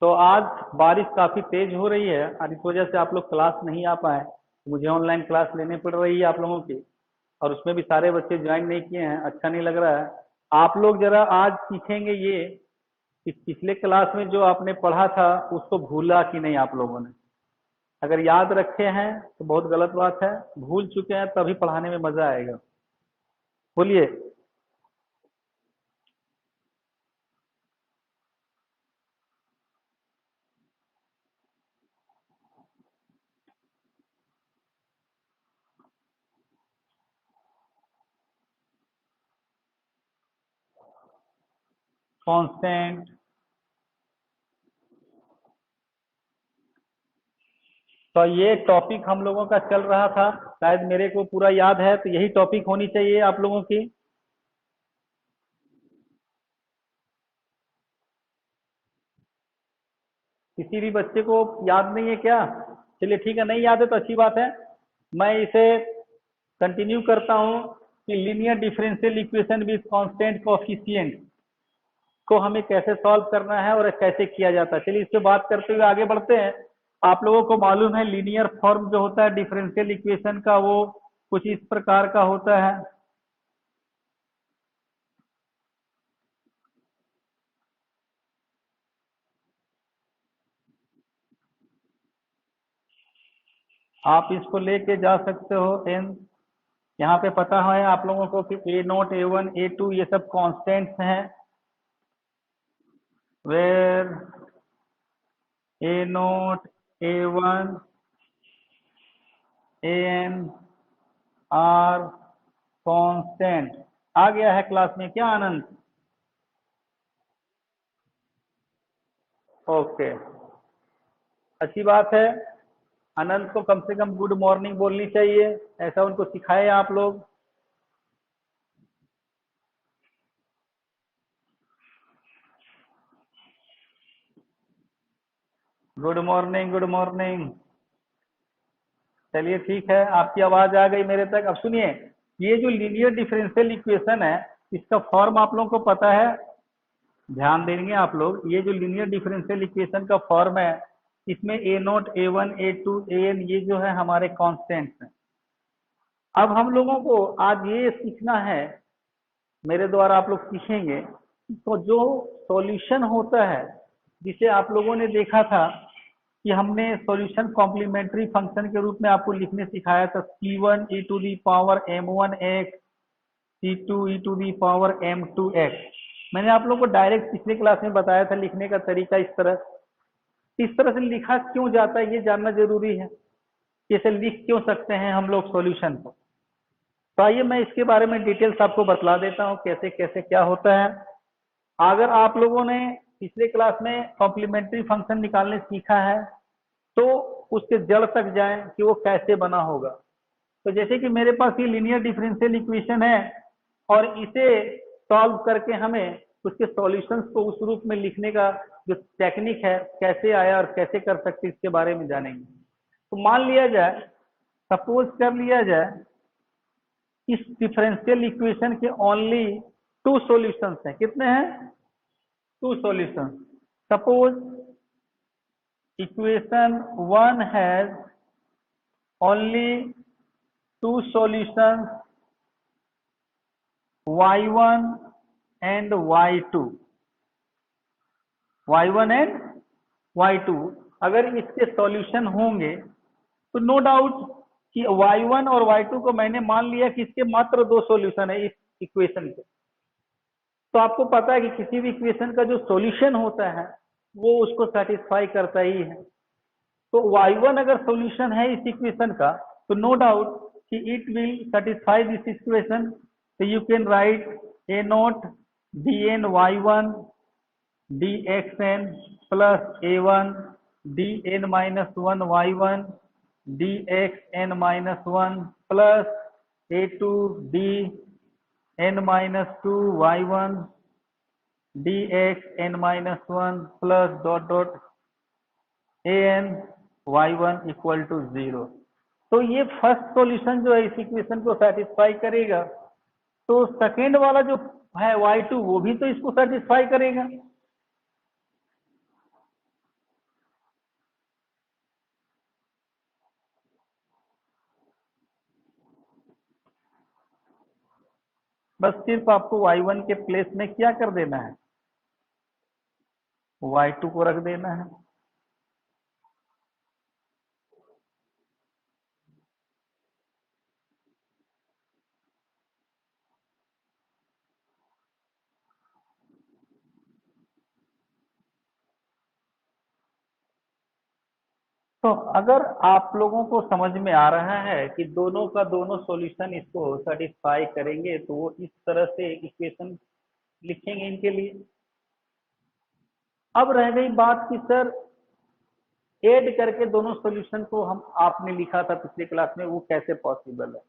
तो आज बारिश काफी तेज हो रही है और इस वजह से आप लोग क्लास नहीं आ पाए। मुझे ऑनलाइन क्लास लेने पड़ रही है आप लोगों की। और उसमें भी सारे बच्चे ज्वाइन नहीं किए हैं, अच्छा नहीं लग रहा है। आप लोग जरा आज सीखेंगे ये कि पिछले क्लास में जो आपने पढ़ा था उसको भूला कि नहीं आप लोगों ने। अगर याद रखे हैं तो बहुत गलत बात है, भूल चुके हैं तभी पढ़ाने में मजा आएगा। बोलिए। कांस्टेंट। तो ये टॉपिक हम लोगों का चल रहा था, शायद मेरे को पूरा याद है, तो यही टॉपिक होनी चाहिए आप लोगों की। किसी भी बच्चे को याद नहीं है क्या? चलिए ठीक है, नहीं याद है तो अच्छी बात है। मैं इसे कंटिन्यू करता हूँ कि linear differential equation with constant coefficient को हमें कैसे सॉल्व करना है और कैसे किया जाता है। चलिए इससे बात करते हुए आगे बढ़ते हैं। आप लोगों को मालूम है लीनियर फॉर्म जो होता है डिफरेंशियल इक्वेशन का वो कुछ इस प्रकार का होता है। आप इसको लेके जा सकते हो एन। यहाँ पे पता है आप लोगों को कि a naught a one a two ये सब कॉन्स्टेंट्स हैं। Where a naught a one a n are constant. आ गया है क्लास में क्या आनंद? ओके, अच्छी बात है। आनंद को कम से कम गुड मॉर्निंग बोलनी चाहिए, ऐसा उनको सिखाए आप लोग। Good morning, good morning. चलिए ठीक है, आपकी आवाज आ गई मेरे तक। अब सुनिए, ये जो लीनियर डिफरेंशियल इक्वेशन है इसका फॉर्म आप लोगों को पता है। ध्यान देंगे आप लोग, ये जो लीनियर डिफरेंशियल इक्वेशन का फॉर्म है इसमें a naught a one a two a n ये जो है हमारे कांस्टेंट्स हैं। अब हम लोगों को आज ये सीखना है, मेरे द्वारा आप लोग सीखेंगे तो जो सॉल्यूशन होता है जिसे आप लोगों ने देखा था कि हमने सॉल्यूशन कॉम्प्लीमेंट्री फंक्शन के रूप में आपको लिखने सिखाया था C one e to the power m one x C two e to the power m two x. मैंने आप लोग को डायरेक्ट पिछले क्लास में बताया था लिखने का तरीका इस तरह से लिखा क्यों जाता है ये जानना जरूरी है। इसे लिख क्यों सकते हैं हम लोग सॉल्यूशन को। तो आइए मैं इसके बारे में डिटेल्स आपको बतला देता हूँ कैसे कैसे क्या होता है। अगर आप लोगों ने पिछले क्लास में कॉम्प्लीमेंट्री फंक्शन निकालने सीखा है तो उसके जड़ तक जाएं कि वो कैसे बना होगा। तो जैसे कि मेरे पास ये लीनियर डिफरेंशियल इक्वेशन है और इसे सॉल्व करके हमें उसके सॉल्यूशंस को उस रूप में लिखने का जो टेक्निक है कैसे आया और कैसे कर सकते इसके बारे में जानेंगे। तो मान लिया जाए, सपोज कर लिया जाए इस डिफरेंशियल इक्वेशन के ओनली टू सॉल्यूशंस हैं। कितने हैं? Two solutions. Suppose equation one has only two solutions y1 and y2। y1 and y2 अगर इसके सॉल्यूशन होंगे तो नो डाउट कि y1 और y2 को मैंने मान लिया कि इसके मात्र दो सॉल्यूशन है इस इक्वेशन के। तो आपको पता है कि किसी भी इक्वेशन का जो सॉल्यूशन होता है वो उसको सेटिस्फाई करता ही है। तो y1 अगर सॉल्यूशन है इस इक्वेशन का तो नो डाउट कि it will satisfy this equation. तो you can write a naught d n y one d x n plus a one d n minus one y one d x n minus one plus a two d n minus two y one d x n minus one plus dot dot a n y one equal to zero. तो ये first solution जो है इस equation को satisfy करेगा। तो second वाला जो है y2 वो भी तो इसको सेटिस्फाई करेगा। बस सिर्फ आपको y1 के प्लेस में क्या कर देना है, y2 को रख देना है। तो अगर आप लोगों को समझ में आ रहा है कि दोनों का दोनों सॉल्यूशन इसको सेटिस्फाई करेंगे, तो वो इस तरह से इक्वेशन लिखेंगे इनके लिए। अब रह गई बात कि सर ऐड करके दोनों सॉल्यूशन को हम आपने लिखा था पिछले क्लास में, वो कैसे पॉसिबल है।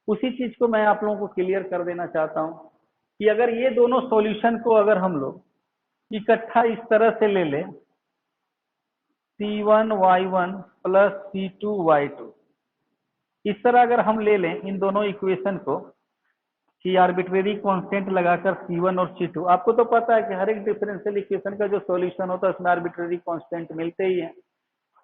उसी चीज को मैं आप लोगों को क्लियर कर देना चाहता हूं कि अगर ये दोनों सॉल्यूशन को अगर हम लोग इकट्ठा इस तरह से ले लें, C1y1 प्लस C2y2, इस तरह अगर हम ले लें इन दोनों इक्वेशन को कि आर्बिट्रेरी कांस्टेंट लगाकर C1 और C2, आपको तो पता है कि हर एक डिफरेंशियल इक्वेशन का जो सॉल्यूशन होता है उसमें आर्बिट्रेरी कांस्टेंट मिलते ही है।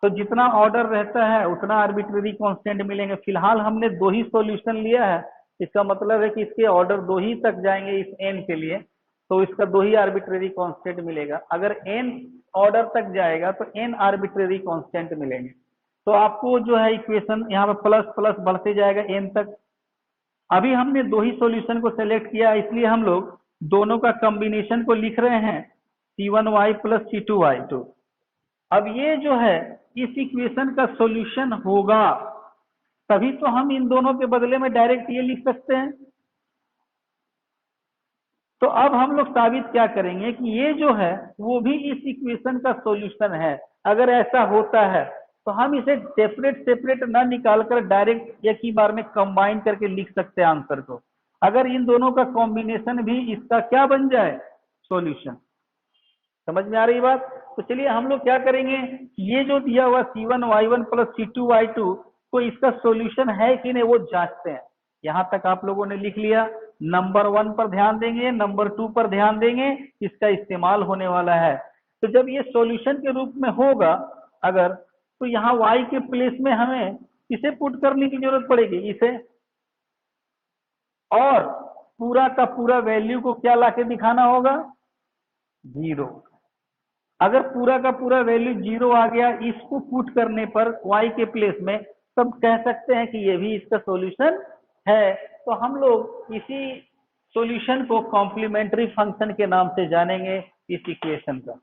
तो जितना ऑर्डर रहता है उतना आर्बिट्रेरी कांस्टेंट मिलेंगे। फिलहाल हमने दो ही सॉल्यूशन लिया है, इसका मतलब है कि इसके ऑर्डर दो ही तक जाएंगे इस एन के लिए, तो इसका दो ही आर्बिट्रेरी कांस्टेंट मिलेगा। अगर एन ऑर्डर तक जाएगा तो एन आर्बिट्रेरी कांस्टेंट मिलेंगे। तो आपको जो है इक्वेशन यहाँ पे प्लस प्लस बढ़ते जाएगा एन तक। अभी हमने दो ही सॉल्यूशन को सेलेक्ट किया, इसलिए हम लोग दोनों का कॉम्बिनेशन को लिख रहे हैं C1y प्लस C2y2। अब ये जो है इस इक्वेशन का सॉल्यूशन होगा, तभी तो हम इन दोनों के बदले में डायरेक्ट ये लिख सकते हैं। तो अब हम लोग साबित क्या करेंगे कि ये जो है वो भी इस इक्वेशन का सॉल्यूशन है। अगर ऐसा होता है तो हम इसे सेपरेट सेपरेट ना निकाल कर डायरेक्ट एक ही बार में कंबाइन करके लिख सकते हैं आंसर को। अगर इन दोनों का कॉम्बिनेशन भी इसका क्या बन जाए, सॉल्यूशन। समझ में आ रही बात। तो चलिए हम लोग क्या करेंगे, ये जो दिया हुआ C1y1 प्लस C2y2 को इसका सॉल्यूशन है कि नहीं वो जांचते हैं। यहां तक आप लोगों ने लिख लिया। नंबर 1 पर ध्यान देंगे, नंबर 2 पर ध्यान देंगे, इसका इस्तेमाल होने वाला है। तो जब ये सॉल्यूशन के रूप में होगा अगर, तो यहाँ y के प्लेस में हमें इसे पुट करने की जरूरत पड़ेगी, इसे, और पूरा का पूरा वैल्यू को क्या लाके दिखाना होगा, 0। अगर पूरा का पूरा वैल्यू 0 आ गया इसको पुट करने पर y के प्लेस में, तब कह सकते हैं कि ये भी इसका सॉल्यूशन है। तो हम लोग इसी सॉल्यूशन को कॉम्प्लीमेंट्री फंक्शन के नाम से जानेंगे इस इक्वेशन का।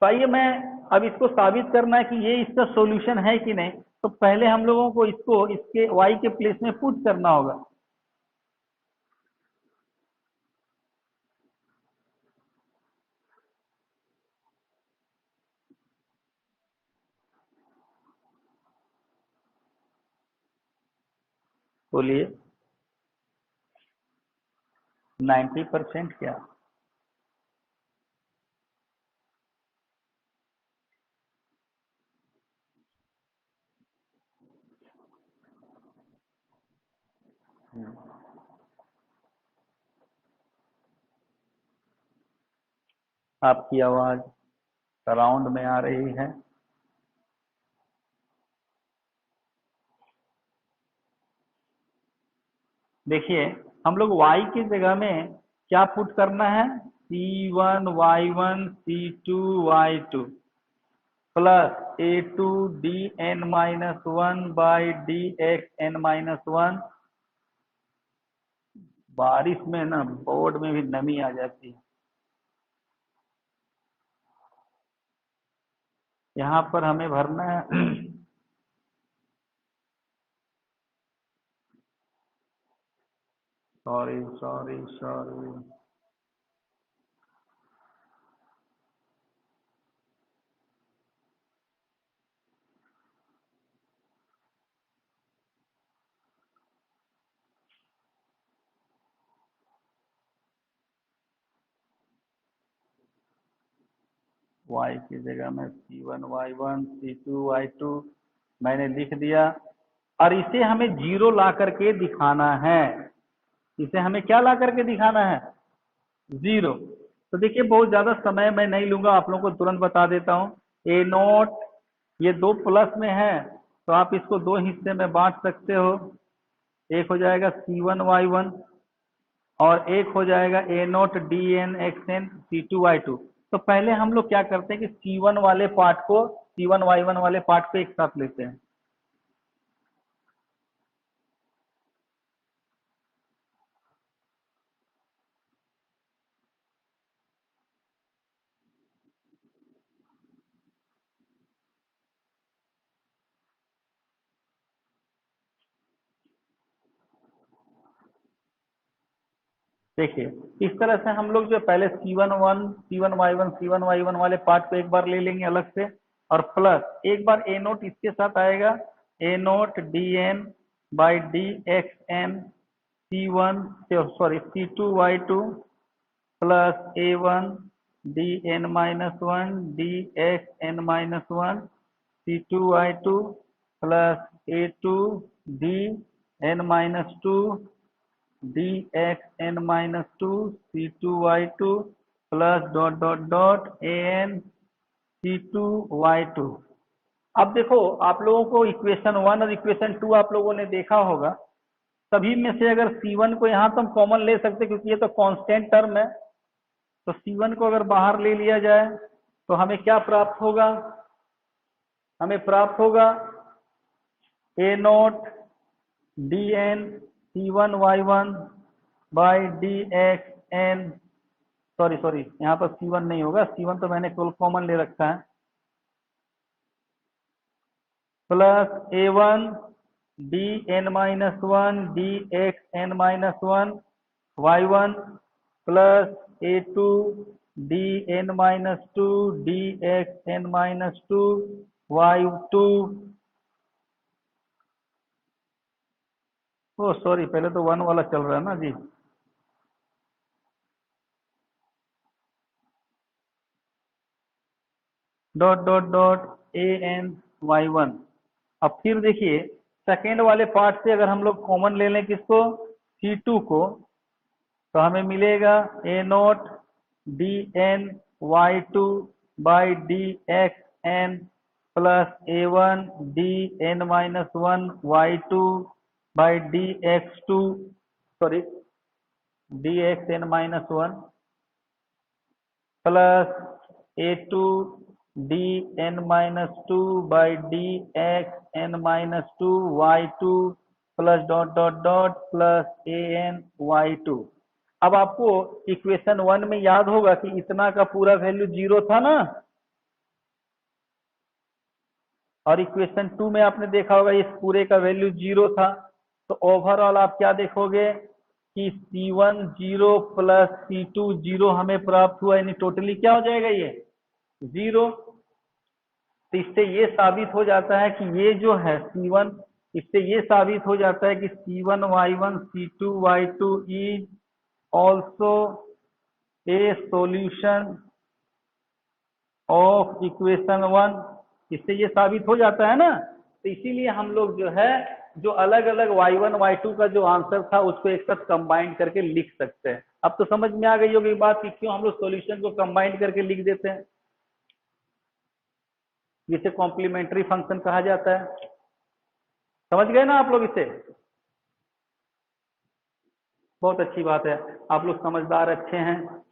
तो आइए मैं अब इसको साबित करना है कि ये इसका सॉल्यूशन है कि नहीं, तो पहले हम लोगों को इसको इसके y के प्लेस में पुट करना होगा। बोलिए 90% क्या, आपकी आवाज सराउंड में आ रही है। देखिए हम लोग y की जगह में क्या पुट करना है, C1y1 C2y2 plus A2 dn-1 by dxn-1। बारिश में ना बोर्ड में भी नमी आ जाती है। यहाँ पर हमें भरना है सॉरी सॉरी सॉरी, y की जगह में C1y1 C2y2 मैंने लिख दिया, और इसे हमें 0 ला करके दिखाना है। इसे हमें क्या ला करके दिखाना है, 0। तो देखिए बहुत ज्यादा समय मैं नहीं लूंगा, आप लोगों को तुरंत बता देता हूँ। A0 ये 2 प्लस में है तो आप इसको 2 हिस्से में बांट सकते हो। एक हो जाएगा C1Y1 और एक हो जाएगा A0 DN XN C2Y2। तो पहले हम लोग क्या करते हैं कि C1 वाले पार्ट को C1Y1 वाले पार्ट को एक साथ लेते हैं। देखिए इस तरह से हम लोग जो पहले C1 वाले पार्ट को एक बार ले लेंगे अलग से, और प्लस एक बार A0 इसके साथ आएगा, A0 DN/DXN C2Y2 plus A1 DN-1 DXN-1 C2Y2 plus A2 DN-2 DXN-2 C2Y2 plus dot dot dot AN C2Y2। अब देखो आप लोगों को इक्वेशन 1 और इक्वेशन 2 आप लोगों ने देखा होगा। सभी में से अगर C1 को यहाँ तो हम कॉमन ले सकते हैं क्योंकि ये तो कांस्टेंट टर्म है। तो C1 को अगर बाहर ले लिया जाए तो हमें क्या प्राप्त होगा? हमें प्राप्त होगा A0 DN C1Y1 by DXN, sorry यहाँ पर C1 नहीं होगा, C1 तो मैंने केवल कॉमन ले रखा है, plus A1 DN-1 DXN-1 Y1 plus A2 DN-2 DXN-2 Y2। ओ सॉरी पहले तो 1 वाला चल रहा है ना जी। Dot dot dot AN-Y1। अब फिर देखिए सेकेंड वाले पार्ट से अगर हम लोग कॉमन ले लें किसको? C2 को, तो हमें मिलेगा A0 DN-Y2 by DXN plus A1 DN-1 Y2 by DXN-1 plus A2 DN-2 by DXN-2 Y2 plus dot dot dot plus AN Y2। अब आपको इक्वेशन 1 में याद होगा कि इतना का पूरा वैल्यू 0 था ना, और इक्वेशन 2 में आपने देखा होगा इस पूरे का वैल्यू 0 था। तो ओवरऑल आप क्या देखोगे कि C1 0 प्लस C2 0 हमें प्राप्त हुआ, यानी टोटली क्या हो जाएगा ये 0। तो इससे ये साबित हो जाता है कि ये जो है C1, इससे ये साबित हो जाता है कि C1Y1 C2Y2 is also a solution of equation 1। इससे ये साबित हो जाता है ना। तो इसीलिए हम लोग जो है जो अलग अलग Y1 Y2 का जो आंसर था उसको एक साथ कंबाइन करके लिख सकते हैं। अब तो समझ में आ गई होगी बात कि क्यों हम लोग सॉल्यूशन को कंबाइन करके लिख देते हैं, जिसे कॉम्प्लीमेंट्री फंक्शन कहा जाता है। समझ गए ना आप लोग इसे? बहुत अच्छी बात है, आप लोग समझदार अच्छे हैं।